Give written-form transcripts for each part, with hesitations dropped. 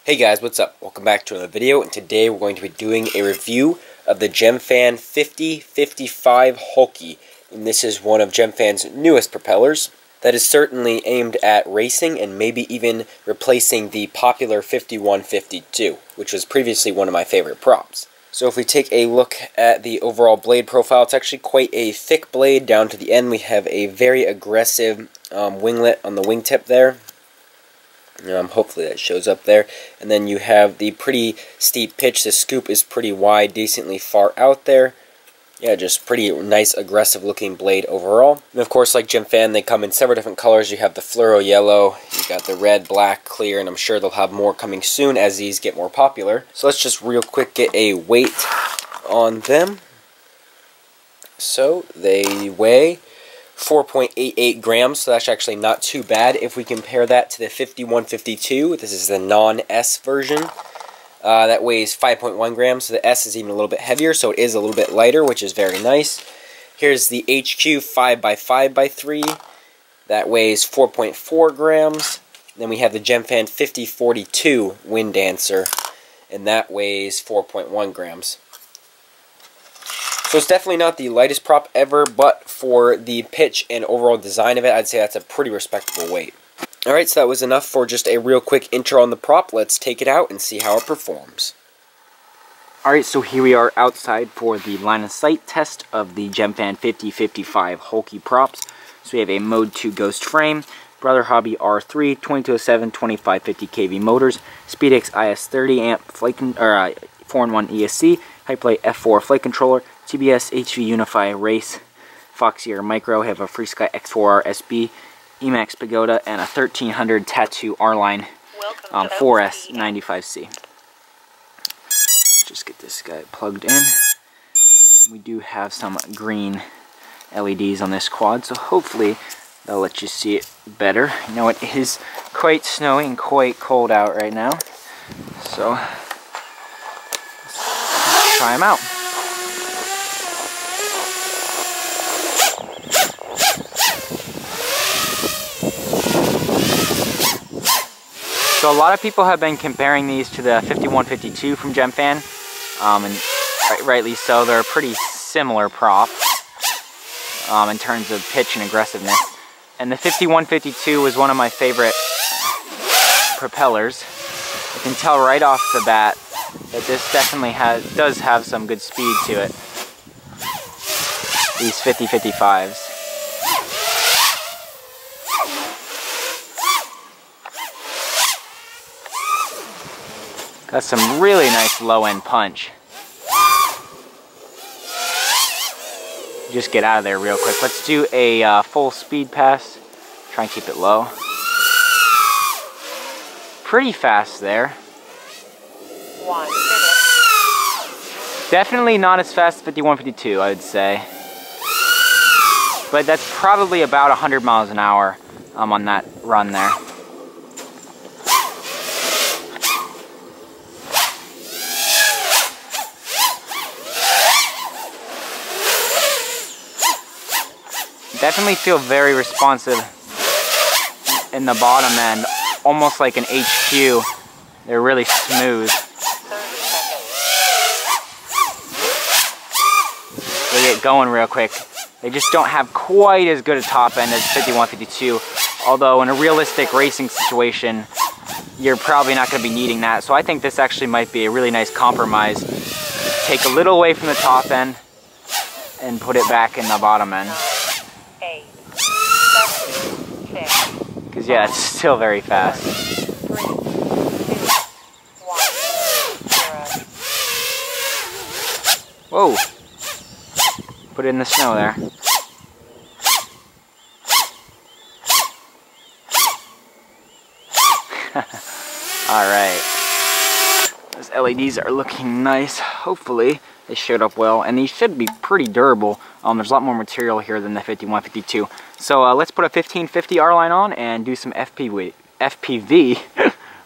Hey guys, what's up? Welcome back to another video, and today we're going to be doing a review of the Gemfan 5055 Hulkie, and this is one of Gemfan's newest propellers that is certainly aimed at racing and maybe even replacing the popular 5152, which was previously one of my favorite props. So if we take a look at the overall blade profile, it's actually quite a thick blade down to the end. We have a very aggressive winglet on the wingtip there. Hopefully that shows up there. And then you have the pretty steep pitch. The scoop is pretty wide, decently far out there. Yeah, just pretty nice, aggressive looking blade overall. And of course, like Gemfan, they come in several different colors. You have the fluoro yellow, you got the red, black, clear, and I'm sure they'll have more coming soon as these get more popular. So let's just real quick get a weight on them. So they weigh 4.88 grams, so that's actually not too bad. If we compare that to the 5152, this is the non-S version, that weighs 5.1 grams, so the S is even a little bit heavier, so it is a little bit lighter, which is very nice. Here's the HQ 5x5x3, that weighs 4.4 grams. Then we have the Gemfan 5042 Wind Dancer, and that weighs 4.1 grams. So it's definitely not the lightest prop ever, but for the pitch and overall design of it, I'd say that's a pretty respectable weight. Alright, so that was enough for just a real quick intro on the prop. Let's take it out and see how it performs. Alright, so here we are outside for the line of sight test of the Gemfan 5055 Hulkie props. So we have a Mode 2 Ghost frame, Brother Hobby R3, 2207, 2550 kV motors, SpeedX IS30 amp, 4-in-1 ESC, Hyperlite F4 flight controller, TBS HV Unify Race, Foxy Air Micro, have a FreeSky X4R SB, Emax Pagoda, and a 1300 Tattoo R-Line 4S 95C. Just get this guy plugged in. We do have some green LEDs on this quad, so hopefully they'll let you see it better. You know, it is quite snowy and quite cold out right now, so let's try them out. So a lot of people have been comparing these to the 5152 from Gemfan, and rightly so. They're a pretty similar prop in terms of pitch and aggressiveness. And the 5152 was one of my favorite propellers. You can tell right off the bat that this definitely does have some good speed to it. These 5055s. Got some really nice low-end punch. Just get out of there real quick. Let's do a full speed pass. Try and keep it low. Pretty fast there. 1 minute. Definitely not as fast as 5152, I would say. But that's probably about 100 miles an hour on that run there. Definitely feel very responsive in the bottom end, almost like an HQ. They're really smooth. 30 seconds. They get going real quick. They just don't have quite as good a top end as 5152, although in a realistic racing situation, you're probably not going to be needing that. So I think this actually might be a really nice compromise. Take a little away from the top end and put it back in the bottom end. 8, 7, 6. Because yeah, it's still very fast. 3, 2, 1, 0. Whoa! Put it in the snow there. Alright. Those LEDs are looking nice. Hopefully they showed up well, and these should be pretty durable. There's a lot more material here than the 5152. So let's put a 1550 R-line on and do some FPV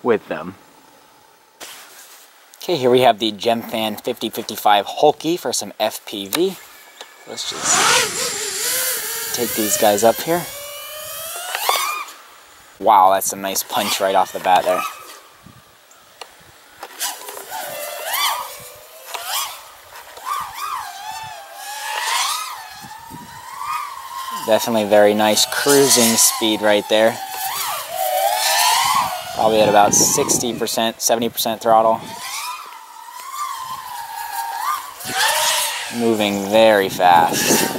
with them. Okay, here we have the Gemfan 5055 Hulkie for some FPV. Let's just take these guys up here. Wow, that's a nice punch right off the bat there. Definitely very nice cruising speed right there. Probably at about 60%, 70% throttle. Moving very fast.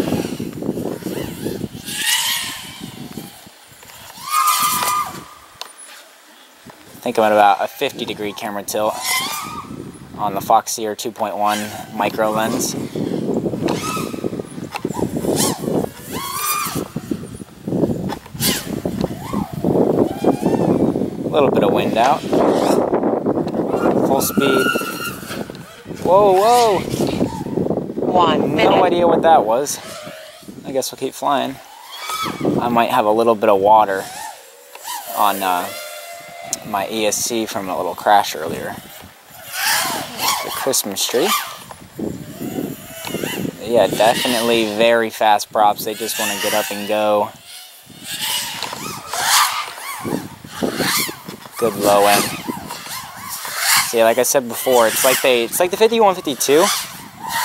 I think I'm at about a 50-degree camera tilt on the Foxeer 2.1 micro lens. A little bit of wind out. Full speed. Whoa, whoa! 1 minute. No idea what that was. I guess we'll keep flying. I might have a little bit of water on my ESC from a little crash earlier. The Christmas tree. But yeah, definitely very fast props. They just want to get up and go. Good low end. See, like I said before, it's like the 5152,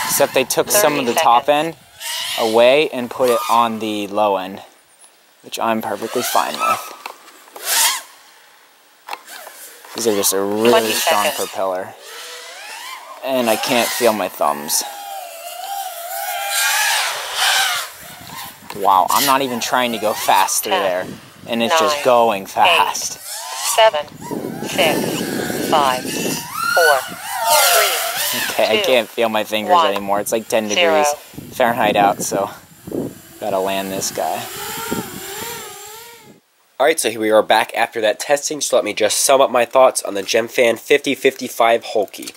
except they took some of the top end away and put it on the low end, which I'm perfectly fine with. These are just a really strong propeller. And I can't feel my thumbs. Wow, I'm not even trying to go fast through there. And it's just going fast. 7, 6, 5, 4, 3. Okay, I can't feel my fingers anymore. It's like 10 degrees Fahrenheit out, so gotta land this guy. Alright, so here we are back after that testing, so let me just sum up my thoughts on the Gemfan 5055 Hulkie.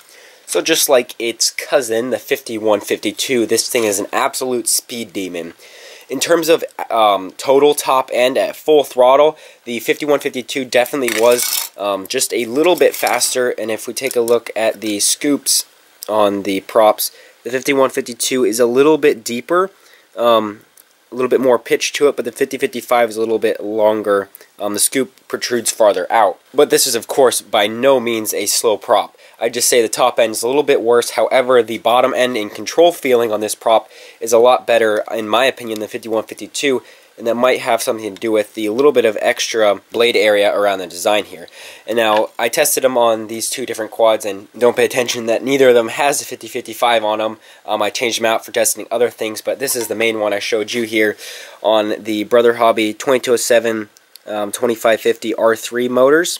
So just like its cousin, the 5152, this thing is an absolute speed demon. In terms of total top end at full throttle, the 5152 definitely was just a little bit faster, and if we take a look at the scoops on the props, the 5152 is a little bit deeper, a little bit more pitch to it, but the 5055 is a little bit longer. The scoop protrudes farther out. But this is, of course, by no means a slow prop. I'd just say the top end is a little bit worse. However, the bottom end and control feeling on this prop is a lot better, in my opinion, than 5152, and that might have something to do with the little bit of extra blade area around the design here. And now, I tested them on these two different quads, and don't pay attention that neither of them has a 5055 on them. I changed them out for testing other things, but this is the main one I showed you here on the Brother Hobby 2207 2550 R3 motors.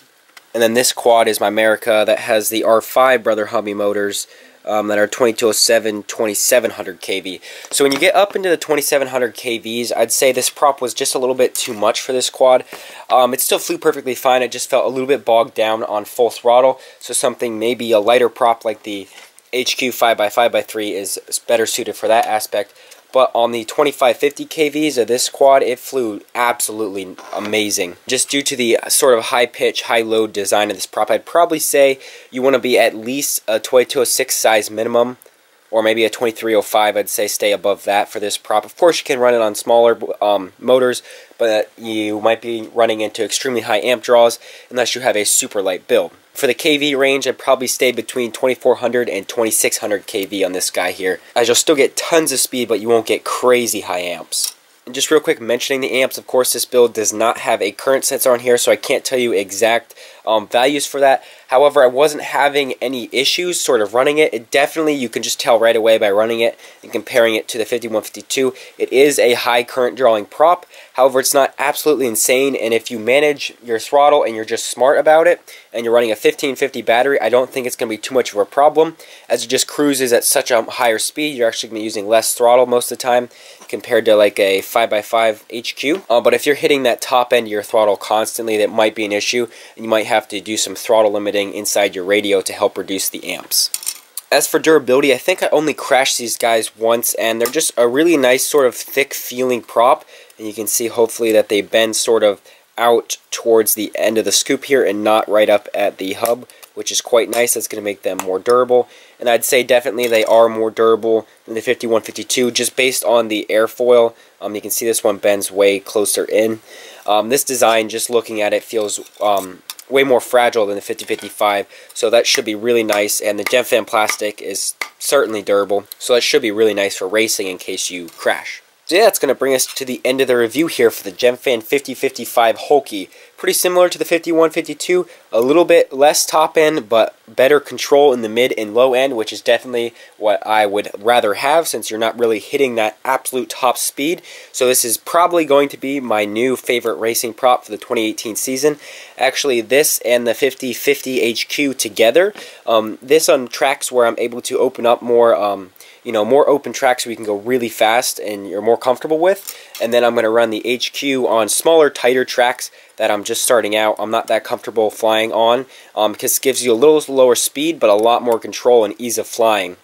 And then this quad is my America that has the R5 Brother Hobby motors that are 2207 2700 kV. So when you get up into the 2700 kVs, I'd say this prop was just a little bit too much for this quad. It still flew perfectly fine. It just felt a little bit bogged down on full throttle. So something, maybe a lighter prop like the HQ 5x5x3 is better suited for that aspect. But on the 2550 kVs of this quad, it flew absolutely amazing. Just due to the sort of high pitch, high load design of this prop, I'd probably say you want to be at least a 2206 size minimum, or maybe a 2305. I'd say stay above that for this prop. Of course, you can run it on smaller motors, but you might be running into extremely high amp draws unless you have a super light build. For the kV range, I'd probably stay between 2400 and 2600 kV on this guy here, as you'll still get tons of speed, but you won't get crazy high amps. And just real quick, mentioning the amps, of course, this build does not have a current sensor on here, so I can't tell you exact values for that. However, I wasn't having any issues sort of running it. It definitely, you can just tell right away by running it and comparing it to the 5152. It is a high current drawing prop. However, it's not absolutely insane, and if you manage your throttle and you're just smart about it, and you're running a 1550 battery, I don't think it's going to be too much of a problem, as it just cruises at such a higher speed. You're actually going to be using less throttle most of the time compared to like a 5x5 HQ. But if you're hitting that top end of your throttle constantly, that might be an issue, and you might have to do some throttle limiting inside your radio to help reduce the amps. As for durability, I think I only crashed these guys once, and they're just a really nice sort of thick feeling prop, and you can see hopefully that they bend sort of out towards the end of the scoop here and not right up at the hub, which is quite nice. That's going to make them more durable, and I'd say definitely they are more durable than the 5152 just based on the airfoil. You can see this one bends way closer in. This design, just looking at it, feels way more fragile than the 5055, so that should be really nice, and the Gemfan plastic is certainly durable, so that should be really nice for racing in case you crash. So yeah, that's going to bring us to the end of the review here for the Gemfan 5055 Hulkie. Pretty similar to the 5152, a little bit less top end, but better control in the mid and low end, which is definitely what I would rather have since you're not really hitting that absolute top speed. So this is probably going to be my new favorite racing prop for the 2018 season. Actually, this and the 5050 HQ together, this on tracks where I'm able to open up more more open tracks so we can go really fast and you're more comfortable with. And then I'm going to run the HQ on smaller, tighter tracks that I'm just starting out. I'm not that comfortable flying on because it gives you a little lower speed but a lot more control and ease of flying.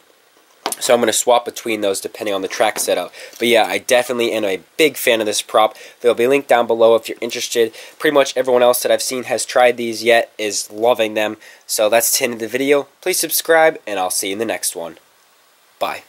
So I'm going to swap between those depending on the track setup. But yeah, I definitely am a big fan of this prop. There'll be a link down below if you're interested. Pretty much everyone else that I've seen has tried these yet is loving them. So that's the end of the video. Please subscribe and I'll see you in the next one. Bye.